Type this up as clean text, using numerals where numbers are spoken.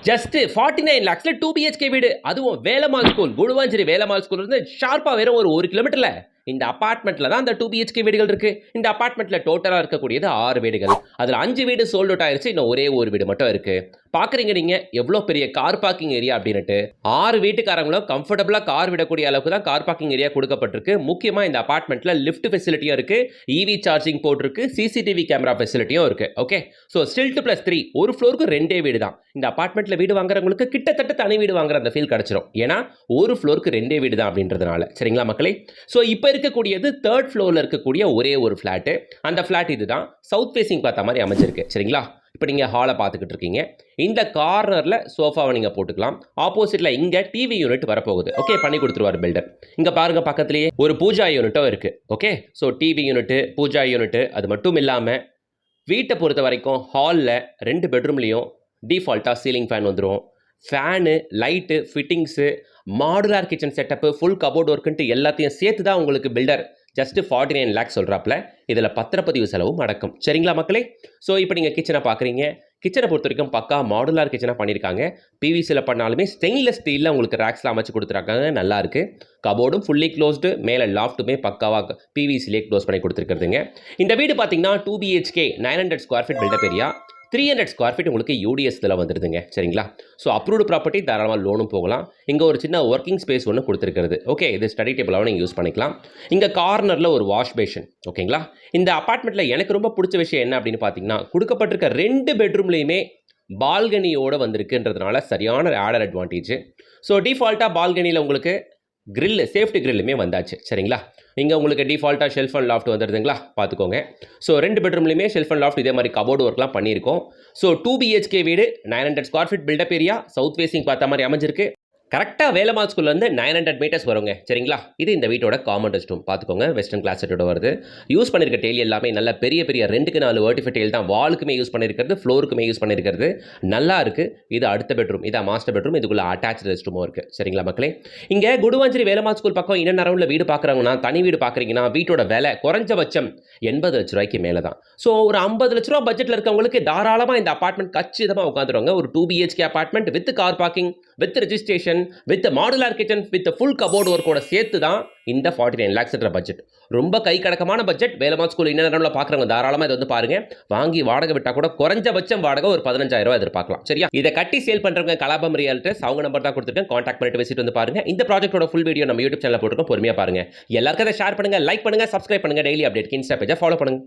Just 49 lakhsல 2 BHK வீடு, அதுவும் Velammal school, Guduvancheri Velammal ஸ்கூல்ல இருந்து ஷார்ப்பா வெறும் ஒரு 1 கிலோமீட்டர்ல இந்த அபார்ட்மெண்ட்ல தான் அந்த 2 பிஹெச்கே வீடுகள் இருக்கு. இந்த அபார்ட்மெண்ட்ல டோட்டலா இருக்கக்கூடியது 6 வீடுகள். அதுல 5 வீடு சோல்ட் அவுட் ஆயிருச்சு. இன்னும் ஒரே ஒரு வீடு மட்டும் இருக்கு. பாக்குறீங்க நீங்க எவ்வளோ பெரிய கார் பார்க்கிங் ஏரியா அப்படின்னுட்டு. 6 வீட்டுக்காரங்களும் கம்ஃபர்டபுளா கார் விடக்கூடிய அளவுக்கு தான் கார் பார்க்கிங் ஏரியா கொடுக்கப்பட்டிருக்கு. முக்கியமா இந்த அபார்ட்மெண்ட்ல லிஃப்ட் ஃபெசிலிட்டியும் இருக்கு, இவி சார்ஜிங் போர்ட் இருக்கு, சிசிடிவி கேமரா ஃபெசிலிட்டியும் இருக்கு. ஓகே, ஸோ ஸ்டில்ட் பிளஸ் 3 ஒரு ஃப்ளோருக்கு 2 வீடு தான். இந்த அபார்ட்மெண்ட்ல வீடு வாங்குறவங்களுக்கு கிட்டத்தட்ட தனி வீடு வாங்குற அந்த ஃபீல் கிடைச்சிரும். ஏன்னா ஒரு ஃப்ளோருக்கு 2 வீடு தான் அப்படின்றதுனால. சரிங்களா மக்களே? ஸோ இப்போ இருக்கக்கூடியது 3rd ஃப்ளோரில் இருக்கக்கூடிய ஒரே ஒரு ஃப்ளாட்டு. அந்த ஃப்ளாட் இதுதான். சவுத் ஃபேசிங் பார்த்த மாதிரி அமைஞ்சிருக்கு. சரிங்களா? இப்போ நீங்கள் ஹாலை பார்த்துக்கிட்டு இருக்கீங்க. இந்த கார்னரில் சோஃபாவை நீங்கள் போட்டுக்கலாம். ஆப்போசிட்டில் இங்கே டிவி யூனிட் வரப்போகுது. ஓகே, பண்ணி கொடுத்துருவார் பில்டர். இங்கே பாருங்கள், பக்கத்துலேயே ஒரு பூஜா யூனிட்டும் இருக்குது. Okay, so TV unit, puja unit, அது மட்டும் இல்லாமல் வீட்டை பொறுத்த வரைக்கும் ஹாலில் 2 பெட்ரூம்லேயும் டிஃபால்ட்டாக சீலிங் ஃபேன் வந்துடும். Fan, light, fittings, modular kitchen setup, full cupboard ஒர்க்குன்ட்டு எல்லாத்தையும் சேர்த்து தான் உங்களுக்கு பில்டர் ஜஸ்ட் 49 lakhs சொல்கிறாப்புல. இதில் பத்திரப்பதிவு செலவும் அடக்கும். சரிங்களா மக்களே? ஸோ இப்போ நீங்கள் கிச்சனை பார்க்குறீங்க. கிச்சனை பொறுத்த வரைக்கும் பக்கா மாடுலார் கிச்சனாக பண்ணியிருக்காங்க. பிவிசியில் பண்ணாலுமே ஸ்டெயின்லெஸ் ஸ்டீலில் உங்களுக்கு ரேக்ஸ்லாம் அமைச்சு கொடுத்துருக்காங்க. நல்லா இருக்குது. கபோர்டும் ஃபுல்லி க்ளோஸ்டு, மேலே லாஃப்ட்டுமே பக்காவாக பிவிசிலே க்ளோஸ் பண்ணி கொடுத்துருக்குறதுங்க. இந்த வீடு பார்த்தீங்கன்னா 2 BHK 900 square feet built up area, 300 square feet உங்களுக்கு யூடிஎஸ்ல வந்துடுதுங்க. சரிங்களா? ஸோ அப்ரூவ்டு ப்ராப்பர்ட்டி, தாராளமாக லோனும் போகலாம். இங்கே ஒரு சின்ன ஒர்க்கிங் ஸ்பேஸ் ஒன்று கொடுத்துருக்கிறது. ஓகே, இது ஸ்டடி டேபிளாகவும் நீங்கள் யூஸ் பண்ணிக்கலாம். இங்கே கார்னரில் ஒரு வாஷ் பேஷன். ஓகேங்களா? இந்த அப்பார்ட்மெண்ட்டில் எனக்கு ரொம்ப பிடிச்ச விஷயம் என்ன அப்படின்னு பார்த்தீங்கன்னா, கொடுக்கப்பட்டிருக்க 2 பெட்ரூம்லேயுமே பால்கனியோடு வந்திருக்குன்றதுனால சரியான ஆடர் அட்வான்டேஜ். ஸோ டிஃபால்ட்டாக பால்கனியில் உங்களுக்கு கிரில், சேஃப்டி கிரில்லுமே வந்தாச்சு. சரிங்களா? இங்கே உங்களுக்கு டிஃபால்ட்டாக ஷெல்ஃப் அண்ட் லாஃப்ட் வந்துடுதுங்களா? பார்த்துக்கோங்க. ஸோ 2 பெட்ரூம்லையுமே ஷெல்ஃப் அண்ட் லாஃப்ட் இதே மாதிரி கபோர்டு ஒர்க்லாம் பண்ணியிருக்கோம். ஸோ 2 பிஹெச்கே வீடு, 900 square feet built up area, south facing பார்த்த மாதிரி அமைஞ்சிருக்கு. கரெக்டாக வேலம்மாள் ஸ்கூல்லேருந்து 900 மீட்டர்ஸ் வருங்க. சரிங்களா? இது இந்த வீட்டோட காமன் ரெஸ்ட் ரூம். பார்த்துக்கோங்க, வெஸ்டர்ன் கிளாஸ் செட்டோட வருது. யூஸ் பண்ணியிருக்க டெய்லி எல்லாமே நல்ல பெரிய பெரிய 2க்கு 4 வெர்டிஃபை டெயில் தான். வாலுக்குமே யூஸ் பண்ணியிருக்கிறது, ஃப்ளோருக்குமே யூஸ் பண்ணியிருக்கிறது. நல்லா இருக்குது. இது அடுத்த பெட்ரூம். இதான் மாஸ்டர் பெட்ரூம். இதுக்குள்ள அட்டாச் ரெஸ்ட் ரூமும் இருக்குது. சரிங்களா மக்களே? இங்கே குடுவாஞ்சேரி வேலம்மாள் ஸ்கூல் பக்கம் இன்னும் அரௌண்டில் வீடு பார்க்குறாங்கன்னா, தனி வீடு பார்க்குறீங்கன்னா, வீட்டோட விலை குறைஞ்சபட்சம் 80 லட்ச ரூபாய்க்கு மேலே தான். ஸோ ஒரு 50 லட்ச ரூபா பட்ஜெட்டில் இருக்கவங்களுக்கு தாராளமாக இந்த அப்பார்ட்மெண்ட் கச்சிதமாக உட்காந்துருவாங்க. ஒரு 2 BHK apartment with car parking, with registration, with modular kitchen, with full cupboard ஒர்க்கோட சேர்த்து தான் இந்த 49 lakhsன்ற பட்ஜெட். ரொம்ப கை கடக்கமான பட்ஜெட். வேலம்மாள் ஸ்கூல் இன்னும் பார்க்குறவங்க தாராளமாக இதை வந்து பாருங்க. வாங்கி வாடகை விட்டால் கூட குறைஞ்சபட்சம் வாடகை ஒரு 15,000 ரூபாய் எதிர்பார்க்கலாம். சரியா? இதை கட்டி சேல் பண்ணுறவங்க கலாபம் ரியாலிட்டர்ஸ், அவங்க நம்பர் தான் கொடுத்துருக்கேன். கான்டாக்ட் பண்ணிட்டு விசிட் வந்து பாருங்க. இந்த ப்ராஜெக்ட்டோட ஃபுல் வீடியோ நம்ம யூடியூப் சேனலில் போட்டுருக்கோம். பொறுமையாக பாருங்க. எல்லாருக்கும் அதை ஷேர் பண்ணுங்க, லைக் பண்ணுங்க, சப்ஸ்கிரைப் பண்ணுங்க. டெய்லி அப்டேட் இன்ஸ்டா பேஜை ஃபாலோ பண்ணுங்க.